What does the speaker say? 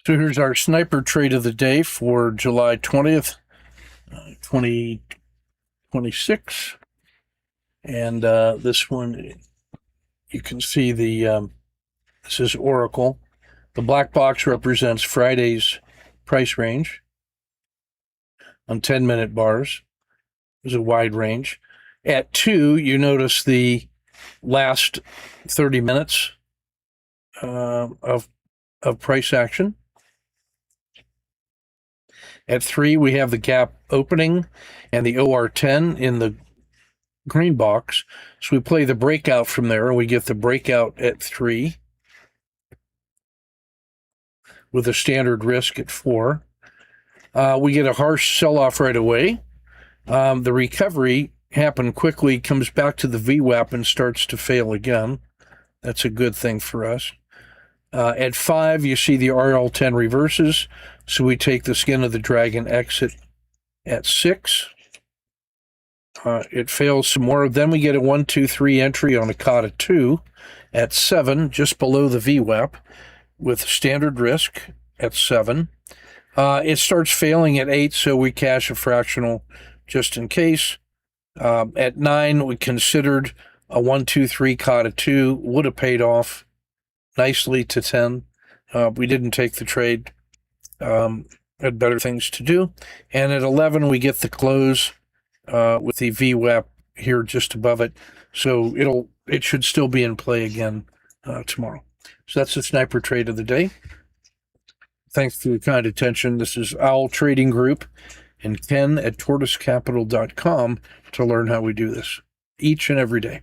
So here's our sniper trade of the day for July 20th, 2026. And this one, you can see this is Oracle. The black box represents Friday's price range on 10-minute bars. There's a wide range. At 2, you notice the last 30 minutes of price action. At 3, we have the gap opening and the OR10 in the green box. So we play the breakout from there, and we get the breakout at 3 with a standard risk at 4. We get a harsh sell-off right away. The recovery happened quickly, comes back to the VWAP and starts to fail again. That's a good thing for us. At 5, you see the RL10 reverses, so we take the skin of the dragon exit at 6. It fails some more. Then we get a 1, 2, 3 entry on a COTA 2 at 7, just below the VWAP, with standard risk at 7. It starts failing at 8, so we cash a fractional just in case. At 9, we considered a 1, 2, 3 COTA 2, would have paid off nicely to 10. We didn't take the trade. Had better things to do. And at 11, we get the close with the VWAP here just above it. So it should still be in play again tomorrow. So that's the sniper trade of the day. Thanks for your kind attention. This is Owl Trading Group and Ken at tortoisecapital.com to learn how we do this each and every day.